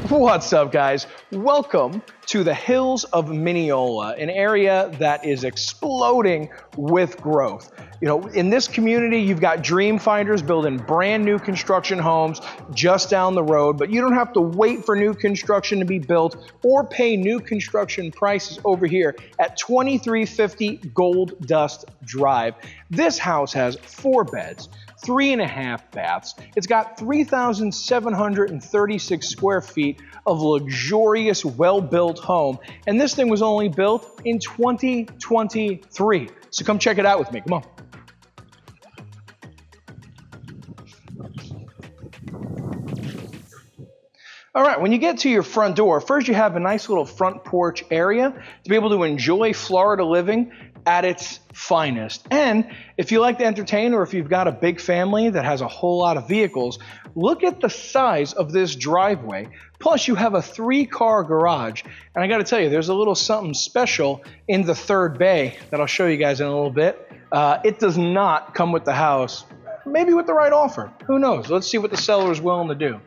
What's up, guys? Welcome to the Hills of Minneola, an area that is exploding with growth. You know, in this community, you've got dream finders building brand new construction homes just down the road, but you don't have to wait for new construction to be built or pay new construction prices over here at 2350 Gold Dust Drive. This house has 4 beds, 3.5 baths. It's got 3,736 square feet of luxurious, well-built home. And this thing was only built in 2023. So come check it out with me. Come on. All right, when you get to your front door, first you have a nice little front porch area to be able to enjoy Florida living at its finest. And if you like to entertain, or if you've got a big family that has a whole lot of vehicles, look at the size of this driveway. Plus you have a 3-car garage. And I gotta tell you, there's a little something special in the third bay that I'll show you guys in a little bit. It does not come with the house, maybe with the right offer, who knows? Let's see what the seller is willing to do.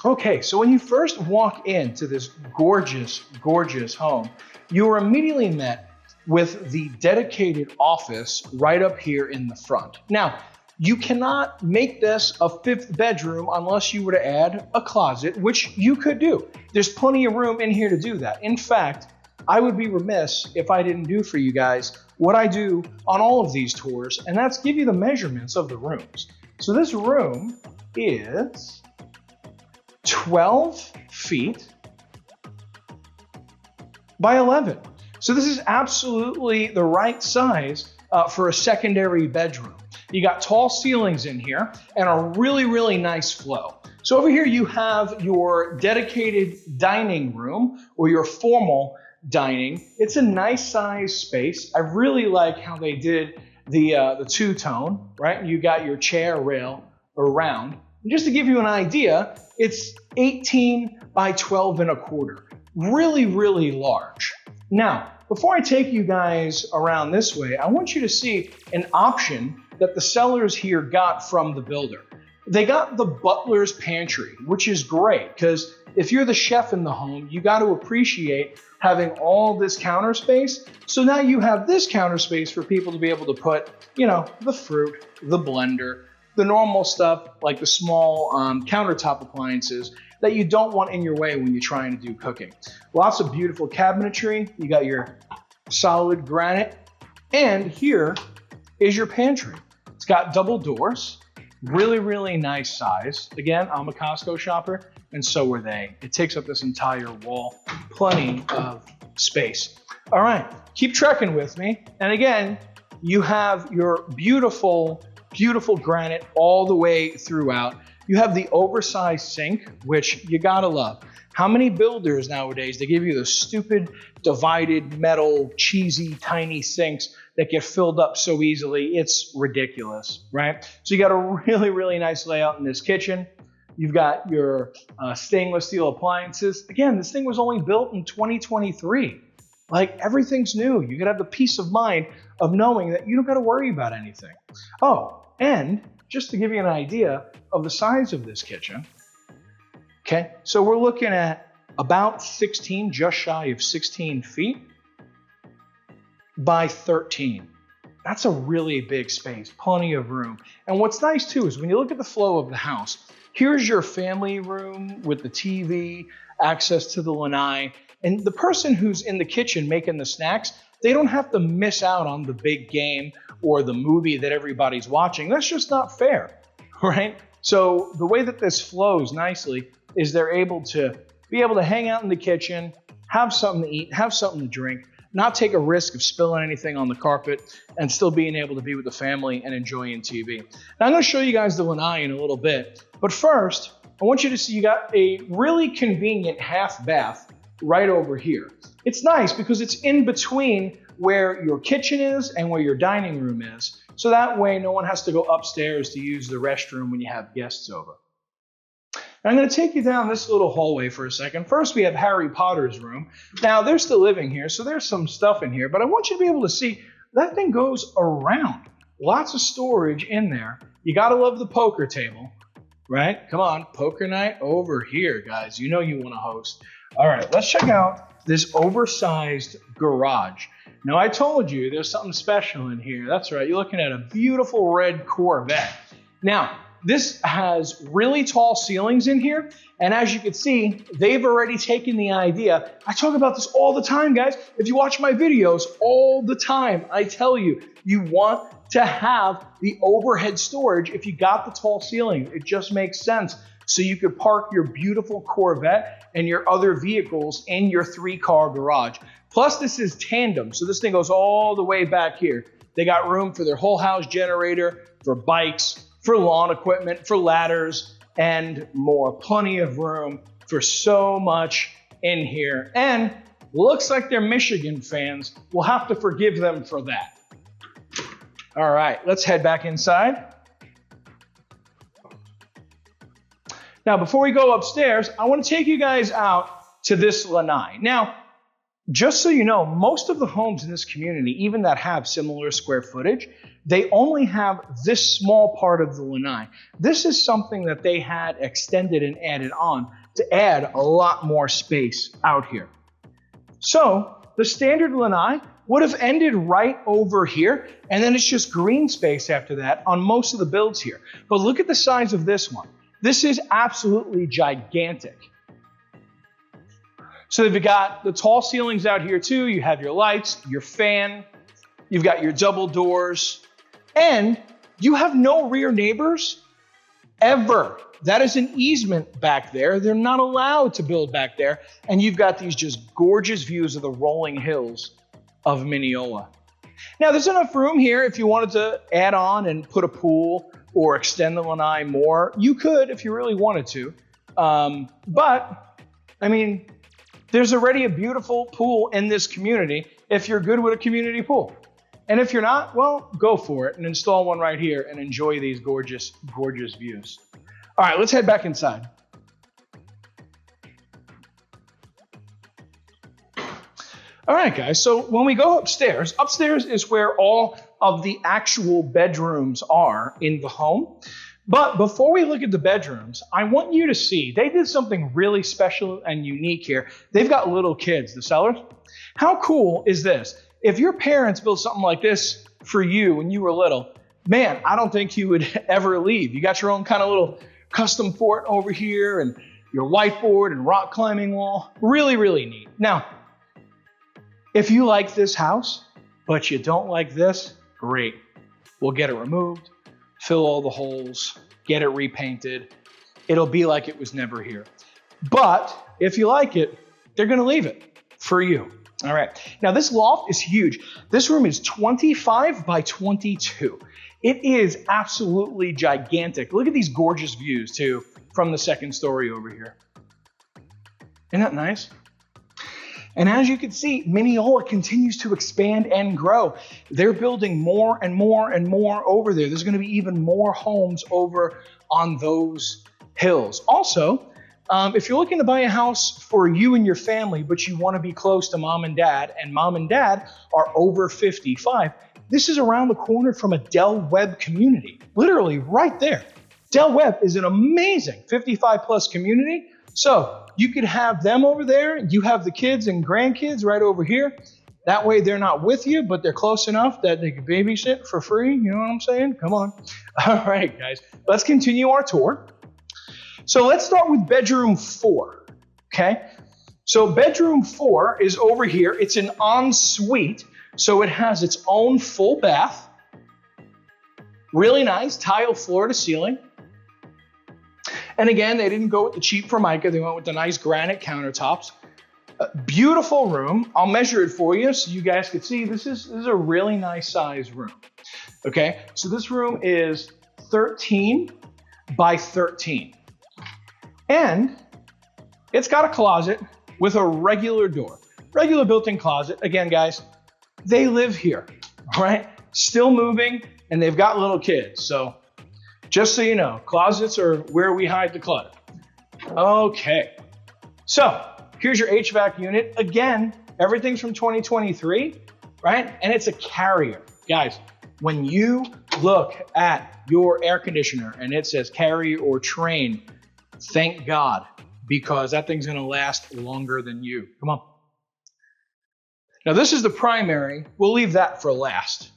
Okay, so when you first walk into this gorgeous, gorgeous home, you are immediately met with the dedicated office right up here in the front. Now, you cannot make this a 5th bedroom unless you were to add a closet, which you could do. There's plenty of room in here to do that. In fact, I would be remiss if I didn't do for you guys what I do on all of these tours, and that's give you the measurements of the rooms. So this room is 12 feet by 11. So this is absolutely the right size for a secondary bedroom. You got tall ceilings in here and a really, really nice flow. So over here you have your dedicated dining room or your formal dining. It's a nice size space. I really like how they did the two-tone, right? You got your chair rail around. And just to give you an idea, it's 18 by 12.25. Really, really large. Now, before I take you guys around this way, I want you to see an option that the sellers here got from the builder. They got the Butlers Pantry, which is great because if you're the chef in the home, you got to appreciate having all this counter space. So now you have this counter space for people to be able to put, you know, the fruit, the blender, the normal stuff like the small countertop appliances that you don't want in your way when you're trying to do cooking. Lots of beautiful cabinetry. You got your solid granite. And here is your pantry. It's got double doors. Really, really nice size. Again, I'm a Costco shopper, and so are they. It takes up this entire wall. Plenty of space. All right, keep trekking with me. And again, you have your beautiful, beautiful granite all the way throughout. You have the oversized sink, which you gotta love. How many builders nowadays, they give you the stupid divided metal, cheesy, tiny sinks that get filled up so easily? It's ridiculous, right? So you got a really, really nice layout in this kitchen. You've got your stainless steel appliances. Again, this thing was only built in 2023. Like, everything's new. You gotta have the peace of mind of knowing that you don't gotta worry about anything. Oh, and just to give you an idea of the size of this kitchen, okay, so we're looking at about 16, just shy of 16 feet by 13. That's a really big space, plenty of room. And what's nice too is when you look at the flow of the house, here's your family room with the TV, access to the lanai, and the person who's in the kitchen making the snacks, they don't have to miss out on the big game or the movie that everybody's watching. That's just not fair, right? So the way that this flows nicely is they're able to hang out in the kitchen, have something to eat, have something to drink, not take a risk of spilling anything on the carpet, and still being able to be with the family and enjoying TV. Now I'm going to show you guys the Lanai in a little bit, but first I want you to see you got a really convenient half bath right over here. It's nice because it's in between where your kitchen is and where your dining room is, so that way no one has to go upstairs to use the restroom when you have guests over. I'm going to take you down this little hallway for a second. First, we have Harry Potter's room. Now, they're still living here, so there's some stuff in here, but I want you to be able to see that thing goes around. Lots of storage in there. You got to love the poker table, right? Come on, poker night over here, guys. You know you want to host. All right, let's check out this oversized garage. Now, I told you there's something special in here. That's right, you're looking at a beautiful red Corvette. Now, this has really tall ceilings in here, and as you can see, they've already taken the idea. I talk about this all the time, guys. If you watch my videos all the time, I tell you, you want to have the overhead storage if you got the tall ceilings. It just makes sense. So you could park your beautiful Corvette and your other vehicles in your 3-car garage. Plus, this is tandem, so this thing goes all the way back here. They got room for their whole house generator, for bikes, for lawn equipment, for ladders, and more. Plenty of room for so much in here. And looks like they're Michigan fans. We'll have to forgive them for that. All right, let's head back inside. Now, before we go upstairs, I want to take you guys out to this Lanai. Now, just so you know, most of the homes in this community, even that have similar square footage, they only have this small part of the Lanai. This is something that they had extended and added on to add a lot more space out here. So the standard Lanai would have ended right over here, and then it's just green space after that on most of the builds here. But look at the size of this one. This is absolutely gigantic. So you've got the tall ceilings out here too. You have your lights, your fan, you've got your double doors, and you have no rear neighbors ever. That is an easement back there. They're not allowed to build back there. And you've got these just gorgeous views of the rolling hills of Minneola. Now, there's enough room here if you wanted to add on and put a pool or extend the Lanai more. You could if you really wanted to. But, I mean, there's already a beautiful pool in this community if you're good with a community pool. And if you're not, well, go for it and install one right here and enjoy these gorgeous, gorgeous views. All right, let's head back inside. All right, guys, so when we go upstairs is where all of the actual bedrooms are in the home. But before we look at the bedrooms, I want you to see, they did something really special and unique here. They've got little kids, the sellers. How cool is this? If your parents built something like this for you when you were little, man, I don't think you would ever leave. You got your own kind of little custom fort over here and your whiteboard and rock climbing wall. Really, really neat. Now, if you like this house, but you don't like this, great. We'll get it removed, fill all the holes, get it repainted. It'll be like it was never here. But if you like it, they're going to leave it for you. All right. Now, this loft is huge. This room is 25 by 22. It is absolutely gigantic. Look at these gorgeous views, too, from the second story over here. Isn't that nice? And as you can see, Minneola continues to expand and grow. They're building more and more and more over there. There's going to be even more homes over on those hills. Also, if you're looking to buy a house for you and your family, but you want to be close to mom and dad are over 55, this is around the corner from a Del Webb community, literally right there. Del Webb is an amazing 55 plus community. So you could have them over there. You have the kids and grandkids right over here. That way they're not with you, but they're close enough that they can babysit for free. You know what I'm saying? Come on. All right, guys, let's continue our tour. So let's start with bedroom 4, okay? So bedroom 4 is over here. It's an ensuite, so it has its own full bath. Really nice, tile floor to ceiling. And again, they didn't go with the cheap Formica. They went with the nice granite countertops. Beautiful room. I'll measure it for you so you guys can see. This is a really nice size room. Okay, so this room is 13 by 13. And it's got a closet with a regular door. Regular built-in closet. Again, guys, they live here, right? Still moving, and they've got little kids. So just so you know, closets are where we hide the clutter. Okay, so here's your HVAC unit. Again, everything's from 2023, right? And it's a Carrier. Guys, when you look at your air conditioner and it says Carrier or Train, thank God, because that thing's gonna last longer than you. Come on. Now this is the primary. We'll leave that for last.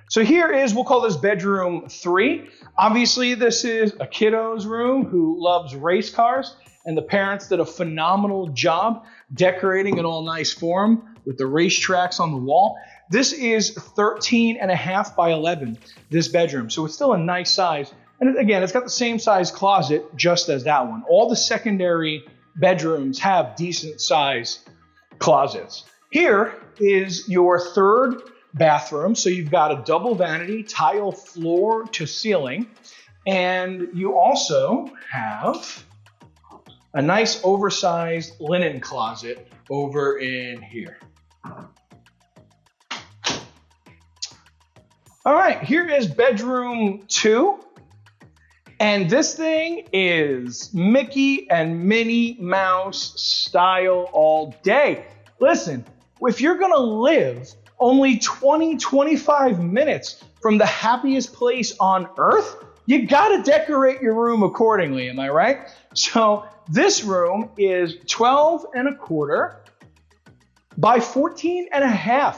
So here is, we'll call this bedroom 3. Obviously this is a kiddo's room who loves race cars, and the parents did a phenomenal job decorating it all nice for him with the racetracks on the wall. This is 13.5 by 11, this bedroom. So it's still a nice size. And again, it's got the same size closet just as that one. All the secondary bedrooms have decent size closets. Here is your third bathroom. So you've got a double vanity, tile floor to ceiling. And you also have a nice oversized linen closet over in here. All right, here is bedroom 2. And this thing is Mickey and Minnie Mouse style all day. Listen, if you're gonna live only 20-25 minutes from the happiest place on earth, you gotta decorate your room accordingly, am I right? So this room is 12.25 by 14.5.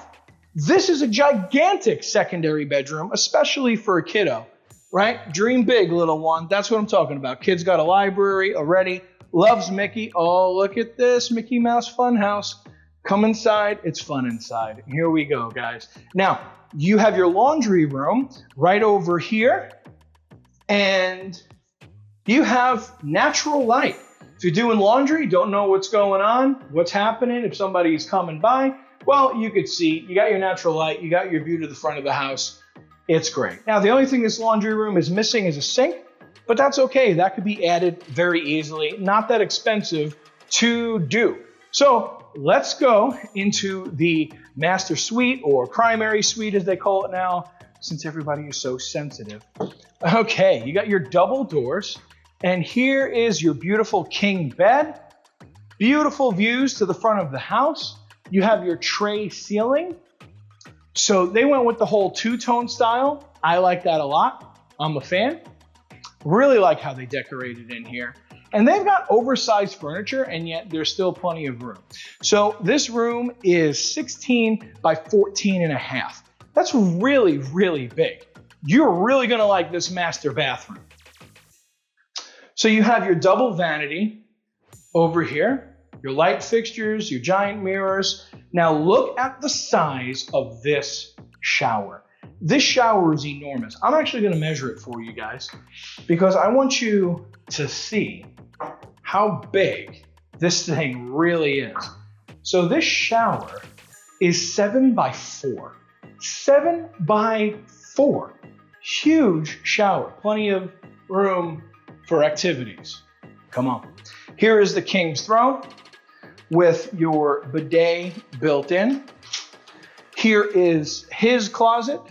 This is a gigantic secondary bedroom, especially for a kiddo, right? Dream big, little one. That's what I'm talking about. Kid's got a library already, loves Mickey. Oh, look at this, Mickey Mouse Funhouse. Come inside, it's fun inside. Here we go, guys. Now, you have your laundry room right over here, and you have natural light. If you're doing laundry, don't know what's going on, what's happening, if somebody's coming by, well, you could see, you got your natural light, you got your view to the front of the house. It's great. Now, the only thing this laundry room is missing is a sink, but that's okay. That could be added very easily. Not that expensive to do. So let's go into the master suite, or primary suite as they call it now, since everybody is so sensitive. Okay, you got your double doors, and here is your beautiful king bed. Beautiful views to the front of the house. You have your tray ceiling. So they went with the whole two-tone style. I like that a lot. I'm a fan. Really like how they decorated in here. And they've got oversized furniture, and yet there's still plenty of room. So this room is 16 by 14.5. That's really, really big. You're really gonna like this master bathroom. So you have your double vanity over here, your light fixtures, your giant mirrors. Now look at the size of this shower. This shower is enormous. I'm actually gonna measure it for you guys because I want you to see how big this thing really is. So this shower is 7 by 4. 7 by 4. Huge shower. Plenty of room for activities. Come on. Here is the king's throne with your bidet built in. Here is his closet.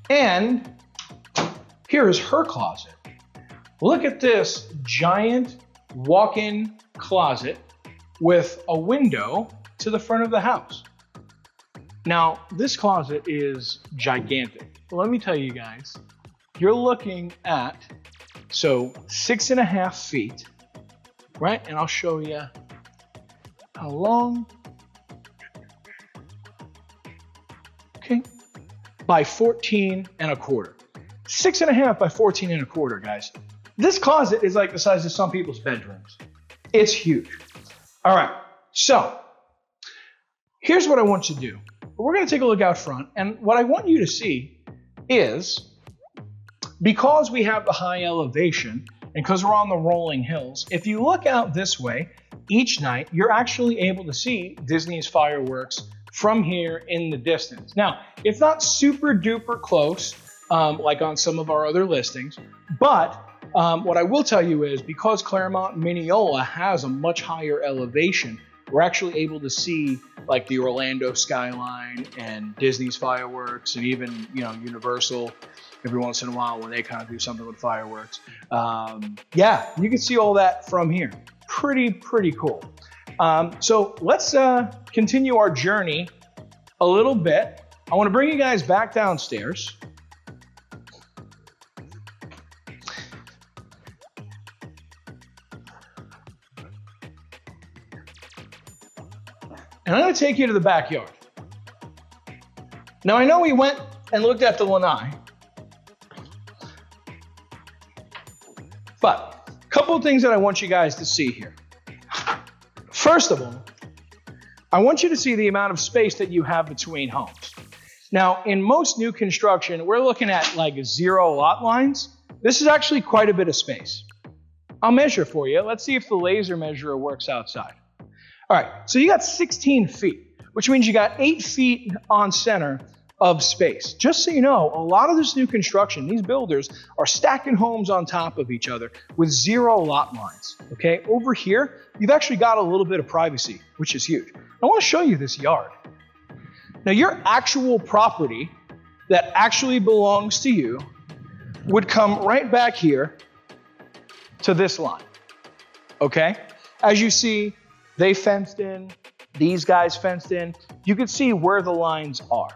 And here is her closet. Look at this giant walk-in closet with a window to the front of the house. Now, this closet is gigantic. Let me tell you guys, you're looking at, 6.5 feet, right? And I'll show you how long. Okay, by 14.25. 6.5 by 14.25, guys. This closet is like the size of some people's bedrooms. It's huge. All right, so here's what I want you to do. We're gonna take a look out front, and what I want you to see is, because we have the high elevation, and because we're on the rolling hills, if you look out this way, each night, you're actually able to see Disney's fireworks from here in the distance. Now, it's not super duper close, like on some of our other listings, but what I will tell you is because Claremont Minneola has a much higher elevation, we're actually able to see like the Orlando skyline and Disney's fireworks, and even, you know, Universal every once in a while when they kind of do something with fireworks. Yeah, you can see all that from here. Pretty cool. So let's continue our journey a little bit. I want to bring you guys back downstairs. And I'm going to take you to the backyard. Now, I know we went and looked at the Lanai, but a couple of things that I want you guys to see here. First of all, I want you to see the amount of space that you have between homes. Now, in most new construction, we're looking at like 0 lot lines. This is actually quite a bit of space. I'll measure for you. Let's see if the laser measurer works outside. All right, so you got 16 feet, which means you got 8 feet on center of space. Just so you know, a lot of this new construction, these builders are stacking homes on top of each other with 0 lot lines, okay? Over here, you've actually got a little bit of privacy, which is huge. I want to show you this yard. Now, your actual property that actually belongs to you would come right back here to this line, okay? As you see, they fenced in, these guys fenced in. You can see where the lines are.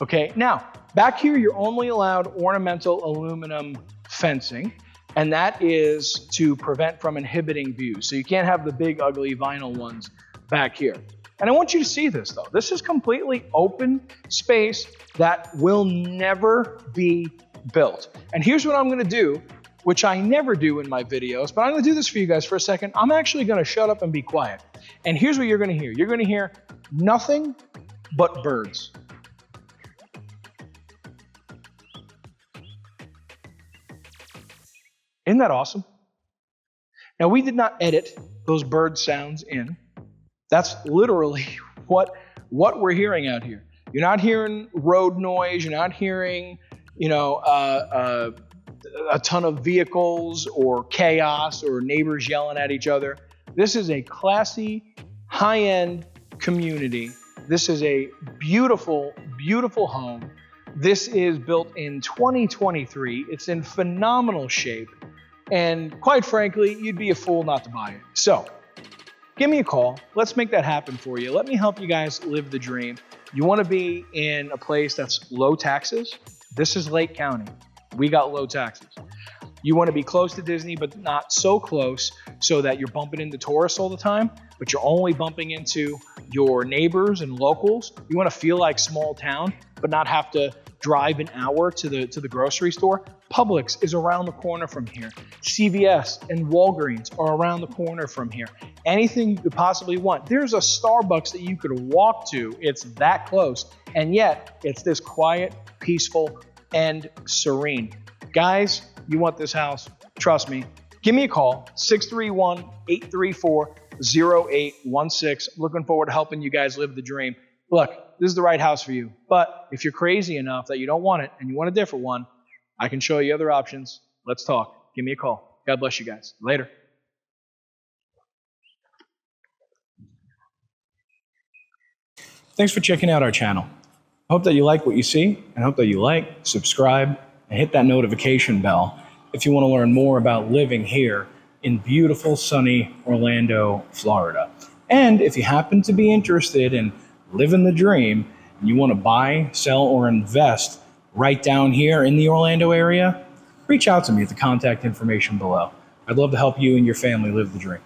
Okay, now, back here, you're only allowed ornamental aluminum fencing, and that is to prevent from inhibiting views. So you can't have the big, ugly vinyl ones back here. And I want you to see this, though. This is completely open space that will never be built. And here's what I'm gonna do, which I never do in my videos, but I'm gonna do this for you guys for a second. I'm actually gonna shut up and be quiet. And here's what you're gonna hear. You're gonna hear nothing but birds. Isn't that awesome? Now, we did not edit those bird sounds in. That's literally what we're hearing out here. You're not hearing road noise. You're not hearing, you know, a ton of vehicles or chaos or neighbors yelling at each other. This is a classy, high-end community. This is a beautiful, beautiful home. This is built in 2023. It's in phenomenal shape. And quite frankly, you'd be a fool not to buy it. So give me a call. Let's make that happen for you. Let me help you guys live the dream. You want to be in a place that's low taxes? This is Lake County. We got low taxes. You want to be close to Disney, but not so close so that you're bumping into tourists all the time, but you're only bumping into your neighbors and locals. You want to feel like small town, but not have to drive an hour to the grocery store. Publix is around the corner from here. CVS and Walgreens are around the corner from here. Anything you could possibly want. There's a Starbucks that you could walk to. It's that close. And yet it's this quiet, peaceful, and serene. Guys, you want this house, trust me. Give me a call, 631-834-0816. Looking forward to helping you guys live the dream. Look, this is the right house for you. But if you're crazy enough that you don't want it and you want a different one, I can show you other options. Let's talk. Give me a call. God bless you guys. Later. Thanks for checking out our channel. I hope that you like what you see, and hope that you like, subscribe, and hit that notification bell if you want to learn more about living here in beautiful, sunny Orlando, Florida. And if you happen to be interested in living the dream, and you want to buy, sell, or invest right down here in the Orlando area, reach out to me at the contact information below. I'd love to help you and your family live the dream.